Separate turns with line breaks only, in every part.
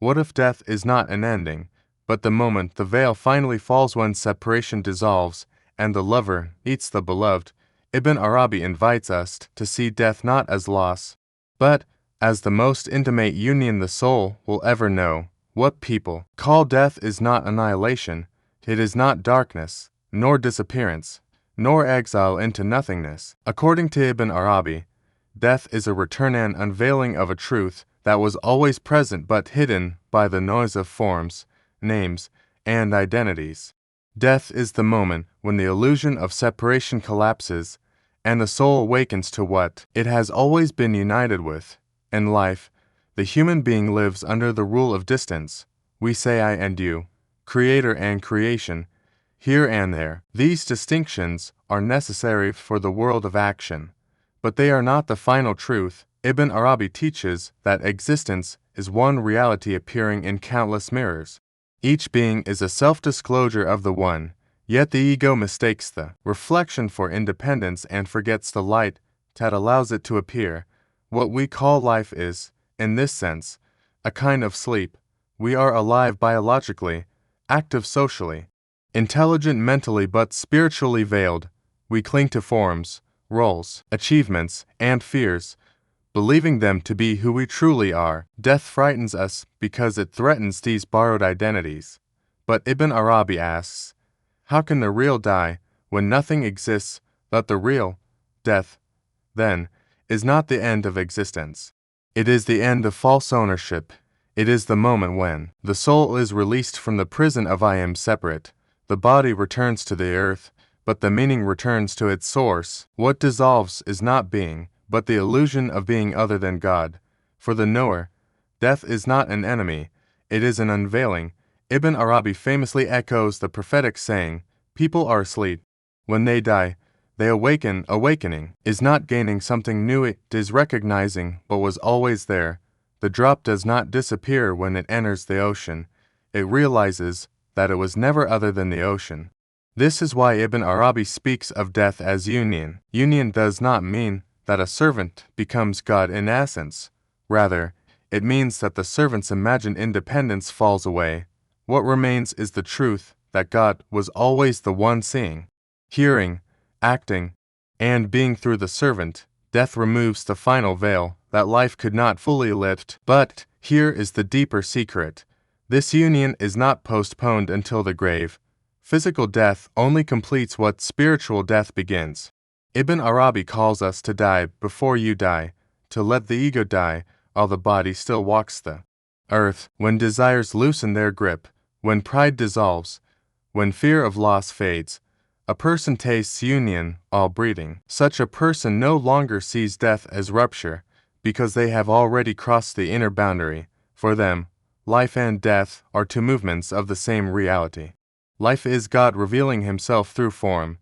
What if death is not an ending, but the moment the veil finally falls when separation dissolves and the lover meets the beloved? Ibn Arabi invites us to see death not as loss, but as the most intimate union the soul will ever know. What people call death is not annihilation, it is not darkness, nor disappearance, nor exile into nothingness. According to Ibn Arabi, death is a return and unveiling of a truth that was always present but hidden by the noise of forms, names, and identities. Death is the moment when the illusion of separation collapses and the soul awakens to what it has always been united with. In life, the human being lives under the rule of distance. We say I and you, creator and creation, here and there. These distinctions are necessary for the world of action, but they are not the final truth. Ibn Arabi teaches that existence is one reality appearing in countless mirrors. Each being is a self-disclosure of the one, yet the ego mistakes the reflection for independence and forgets the light that allows it to appear. What we call life is, in this sense, a kind of sleep. We are alive biologically, active socially, intelligent mentally but spiritually veiled. We cling to forms, roles, achievements, and fears, believing them to be who we truly are. Death frightens us because it threatens these borrowed identities. But Ibn Arabi asks, how can the real die when nothing exists but the real? Death, then, is not the end of existence. It is the end of false ownership. It is the moment when the soul is released from the prison of I am separate. The body returns to the earth, but the meaning returns to its source. What dissolves is not being, but the illusion of being other than God. For the knower, death is not an enemy, it is an unveiling. Ibn Arabi famously echoes the prophetic saying, people are asleep. When they die, they awaken. Awakening is not gaining something new, it is recognizing what was always there. The drop does not disappear when it enters the ocean. It realizes that it was never other than the ocean. This is why Ibn Arabi speaks of death as union. Union does not mean that a servant becomes God in essence. Rather, it means that the servant's imagined independence falls away. What remains is the truth that God was always the one seeing, hearing, acting, and being through the servant. Death removes the final veil that life could not fully lift. But here is the deeper secret. This union is not postponed until the grave. Physical death only completes what spiritual death begins. Ibn Arabi calls us to die before you die, to let the ego die while the body still walks the earth. When desires loosen their grip, when pride dissolves, when fear of loss fades, a person tastes union while breathing. Such a person no longer sees death as rupture, because they have already crossed the inner boundary. For them, life and death are two movements of the same reality. Life is God revealing himself through form.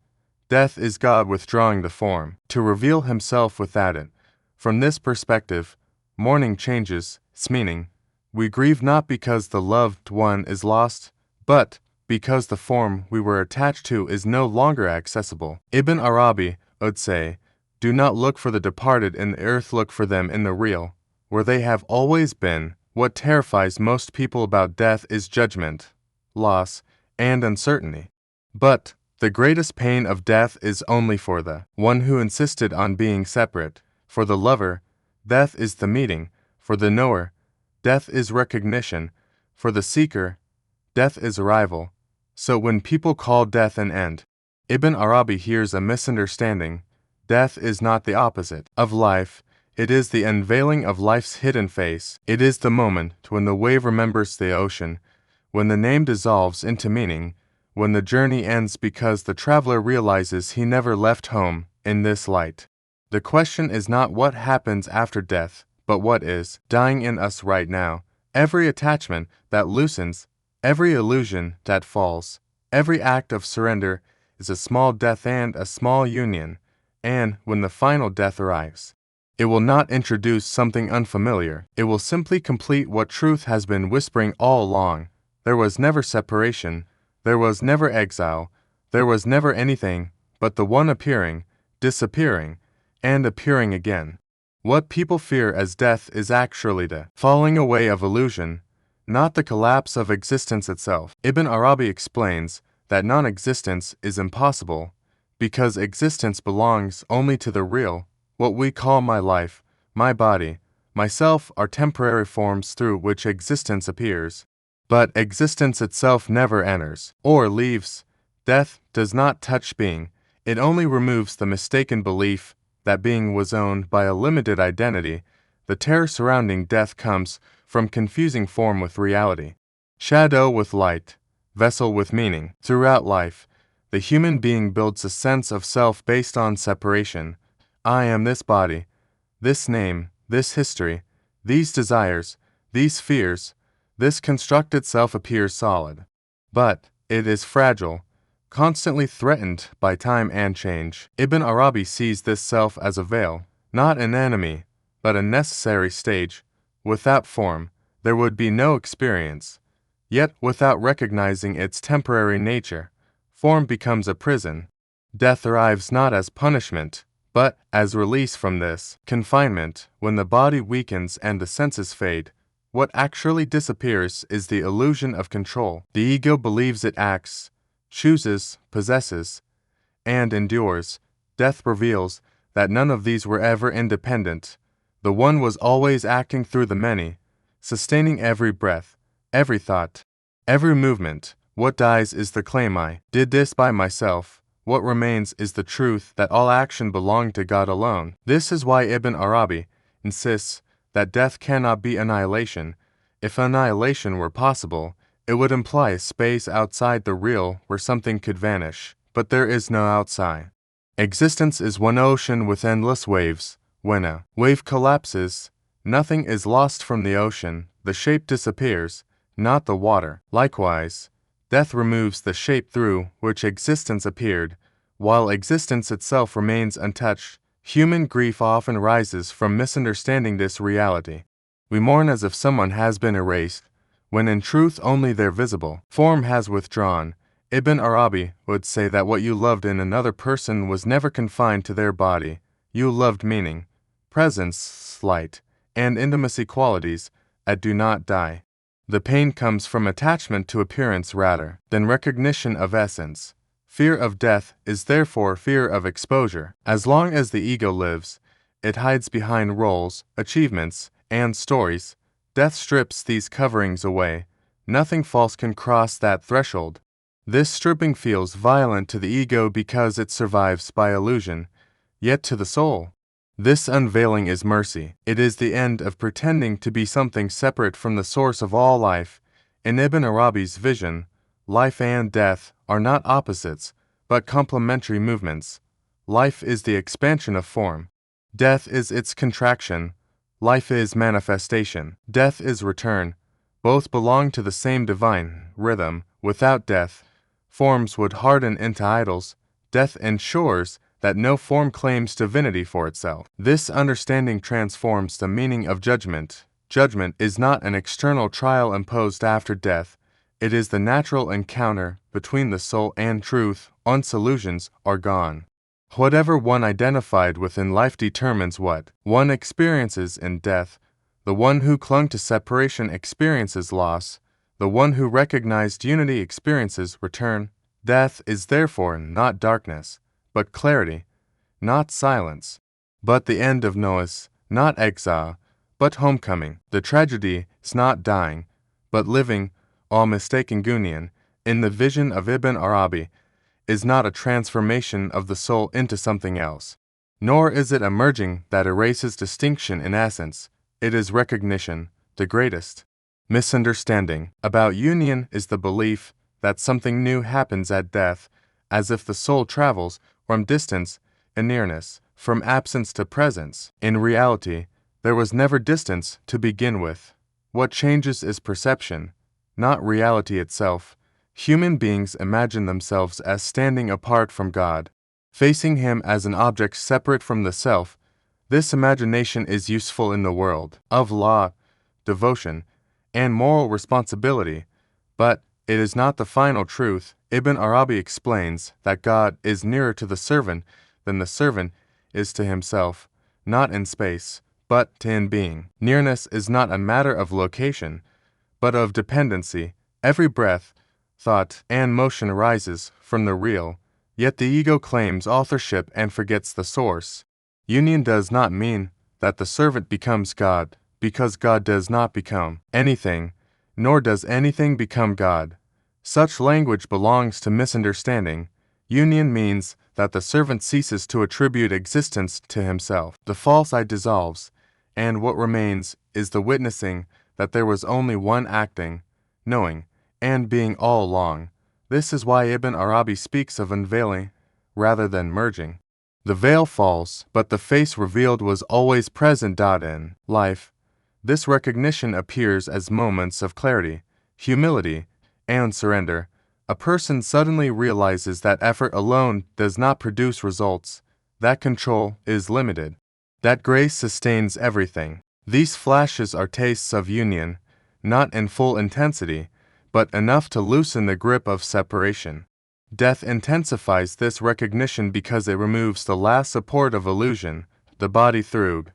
Death is God withdrawing the form, to reveal himself without it. From this perspective, mourning changes its meaning. We grieve not because the loved one is lost, but because the form we were attached to is no longer accessible. Ibn Arabi would say, do not look for the departed in the earth, look for them in the real, where they have always been. What terrifies most people about death is judgment, loss, and uncertainty. But the greatest pain of death is only for the one who insisted on being separate. For the lover, death is the meeting. For the knower, death is recognition. For the seeker, death is arrival. So when people call death an end, Ibn Arabi hears a misunderstanding. Death is not the opposite of life. It is the unveiling of life's hidden face. It is the moment when the wave remembers the ocean, when the name dissolves into meaning, when the journey ends because the traveler realizes he never left home. In this light, the question is not what happens after death, but what is dying in us right now. Every attachment that loosens, every illusion that falls, every act of surrender is a small death and a small union. And when the final death arrives, it will not introduce something unfamiliar. It will simply complete what truth has been whispering all along. There was never separation. There was never exile. There was never anything but the one appearing, disappearing, and appearing again. What people fear as death is actually the falling away of illusion. not the collapse of existence itself. Ibn Arabi explains that non-existence is impossible because existence belongs only to the real. What we call my life, my body, myself are temporary forms through which existence appears. But existence itself never enters or leaves. Death does not touch being. It only removes the mistaken belief that being was owned by a limited identity. The terror surrounding death comes from confusing form with reality, shadow with light, vessel with meaning. Throughout life, the human being builds a sense of self based on separation. I am this body, this name, this history, these desires, these fears. This constructed self appears solid. But it is fragile, constantly threatened by time and change. Ibn Arabi sees this self as a veil, not an enemy, but a necessary stage. Without form, there would be no experience. Yet without recognizing its temporary nature, form becomes a prison. Death arrives not as punishment, but as release from this confinement. When the body weakens and the senses fade, what actually disappears is the illusion of control. The ego believes it acts, chooses, possesses, and endures. Death reveals that none of these were ever independent. The one was always acting through the many, sustaining every breath, every thought, every movement. What dies is the claim I did this by myself. What remains is the truth that all action belonged to God alone. This is why Ibn Arabi insists that death cannot be annihilation. If annihilation were possible, it would imply a space outside the real where something could vanish. But there is no outside. Existence is one ocean with endless waves. When a wave collapses, nothing is lost from the ocean. The shape disappears, not the water. Likewise, death removes the shape through which existence appeared, while existence itself remains untouched. Human grief often rises from misunderstanding this reality. We mourn as if someone has been erased, when in truth only their visible form has withdrawn. Ibn Arabi would say that what you loved in another person was never confined to their body. You loved meaning, presence, light, and intimacy qualities that do not die. The pain comes from attachment to appearance rather than recognition of essence. Fear of death is therefore fear of exposure. As long as the ego lives, it hides behind roles, achievements, and stories. Death strips these coverings away. Nothing false can cross that threshold. This stripping feels violent to the ego because it survives by illusion, yet to the soul, this unveiling is mercy. It is the end of pretending to be something separate from the source of all life. In Ibn Arabi's vision, life and death are not opposites, but complementary movements. Life is the expansion of form. Death is its contraction. Life is manifestation. Death is return. Both belong to the same divine rhythm. Without death, forms would harden into idols. Death ensures that no form claims divinity for itself. This understanding transforms the meaning of judgment. Judgment is not an external trial imposed after death. It is the natural encounter between the soul and truth. Once illusions are gone, whatever one identified with in life determines what one experiences in death. The one who clung to separation experiences loss. The one who recognized unity experiences return. Death is therefore not darkness, but clarity, not silence, but the end of noise, not exile, but homecoming. The tragedy is not dying, but living. All mistaken union, in the vision of Ibn Arabi, is not a transformation of the soul into something else, nor is it a merging that erases distinction in essence. It is recognition, the greatest misunderstanding about union is the belief that something new happens at death, as if the soul travels from distance and nearness, from absence to presence. In reality, there was never distance to begin with. What changes is perception, not reality itself. Human beings imagine themselves as standing apart from God, facing Him as an object separate from the self. This imagination is useful in the world of law, devotion, and moral responsibility, but it is not the final truth. Ibn Arabi explains that God is nearer to the servant than the servant is to himself, not in space, but in being. Nearness is not a matter of location, but of dependency. Every breath, thought, and motion arises from the real, yet the ego claims authorship and forgets the source. Union does not mean that the servant becomes God, because God does not become anything, nor does anything become God. Such language belongs to misunderstanding. Union means that the servant ceases to attribute existence to himself. The false I dissolves, and what remains is the witnessing that there was only one acting, knowing, and being all along. This is why Ibn Arabi speaks of unveiling rather than merging. The veil falls, but the face revealed was always present. In life, this recognition appears as moments of clarity, humility, and surrender. A person suddenly realizes that effort alone does not produce results, that control is limited, that grace sustains everything. These flashes are tastes of union, not in full intensity, but enough to loosen the grip of separation. Death intensifies this recognition because it removes the last support of illusion, the body through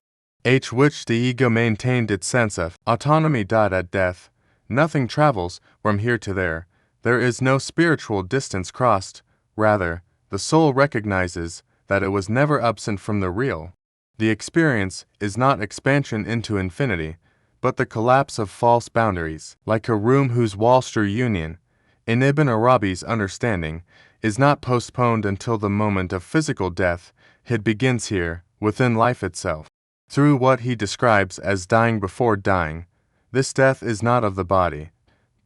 which the ego maintained its sense of autonomy. At death, nothing travels from here to there. There is no spiritual distance crossed. Rather, the soul recognizes that it was never absent from the real. The experience is not expansion into infinity, but the collapse of false boundaries, like a room whose walls through union, in Ibn Arabi's understanding, is not postponed until the moment of physical death. It begins here, within life itself. Through what he describes as dying before dying, this death is not of the body,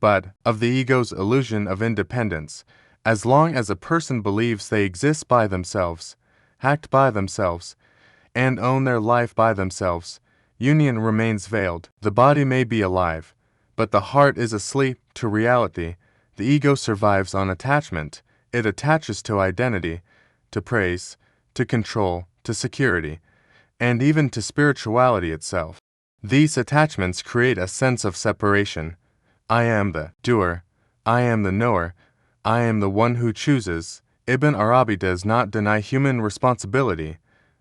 but of the ego's illusion of independence. As long as a person believes they exist by themselves, act by themselves, and own their life by themselves, union remains veiled. The body may be alive, but the heart is asleep to reality. The ego survives on attachment. It attaches to identity, to praise, to control, to security, and even to spirituality itself. These attachments create a sense of separation. I am the doer, I am the knower, I am the one who chooses. Ibn Arabi does not deny human responsibility,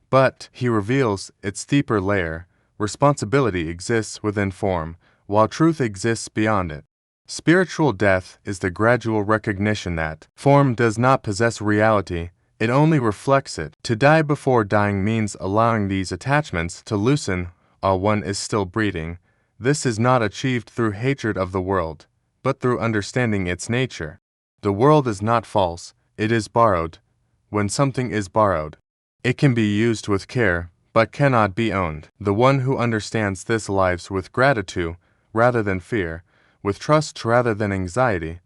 but he reveals its deeper layer. Responsibility exists within form, while truth exists beyond it. Spiritual death is the gradual recognition that form does not possess reality, it only reflects it. To die before dying means allowing these attachments to loosen while one is still breathing. This is not achieved through hatred of the world, but through understanding its nature. The world is not false, it is borrowed. When something is borrowed, it can be used with care, but cannot be owned. The one who understands this lives with gratitude rather than fear, with trust rather than anxiety.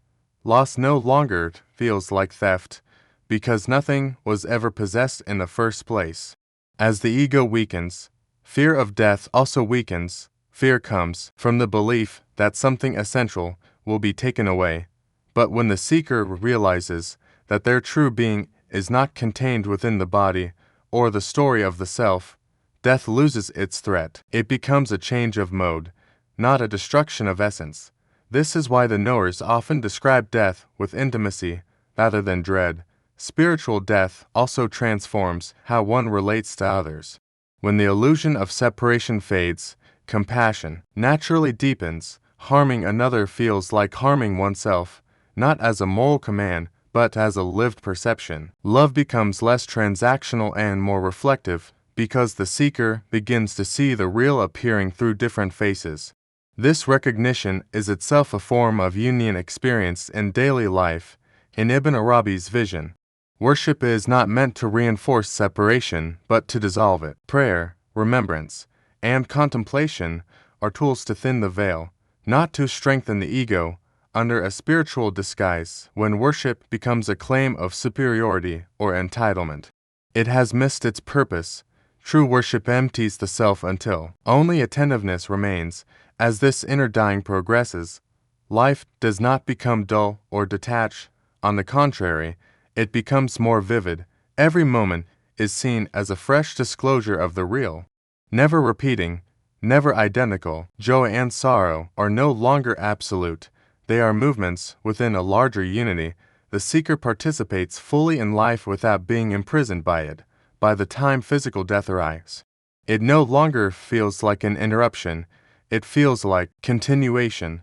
Loss no longer feels like theft, because nothing was ever possessed in the first place. As the ego weakens, fear of death also weakens. Fear comes from the belief that something essential will be taken away. But when the seeker realizes that their true being is not contained within the body or the story of the self, death loses its threat. It becomes a change of mode, not a destruction of essence. This is why the knowers often describe death with intimacy rather than dread. Spiritual death also transforms how one relates to others. When the illusion of separation fades, compassion naturally deepens. Harming another feels like harming oneself, not as a moral command, but as a lived perception. Love becomes less transactional and more reflective, because the seeker begins to see the real appearing through different faces. This recognition is itself a form of union experienced in daily life. In Ibn Arabi's vision, worship is not meant to reinforce separation, but to dissolve it. Prayer, remembrance, and contemplation are tools to thin the veil, not to strengthen the ego under a spiritual disguise. When worship becomes a claim of superiority or entitlement, it has missed its purpose. True worship empties the self until only attentiveness remains. As this inner dying progresses, life does not become dull or detached. On the contrary, it becomes more vivid. Every moment is seen as a fresh disclosure of the real, never repeating, never identical. Joy and sorrow are no longer absolute. They are movements within a larger unity. The seeker participates fully in life without being imprisoned by it. By the time physical death arrives, it no longer feels like an interruption. It feels like continuation.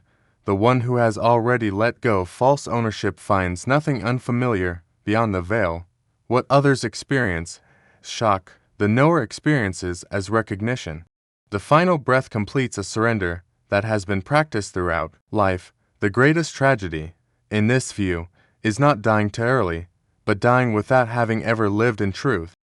The one who has already let go false ownership finds nothing unfamiliar beyond the veil. What others experience, shock, the knower experiences as recognition. The final breath completes a surrender that has been practiced throughout life. The greatest tragedy, in this view, is not dying too early, but dying without having ever lived in truth.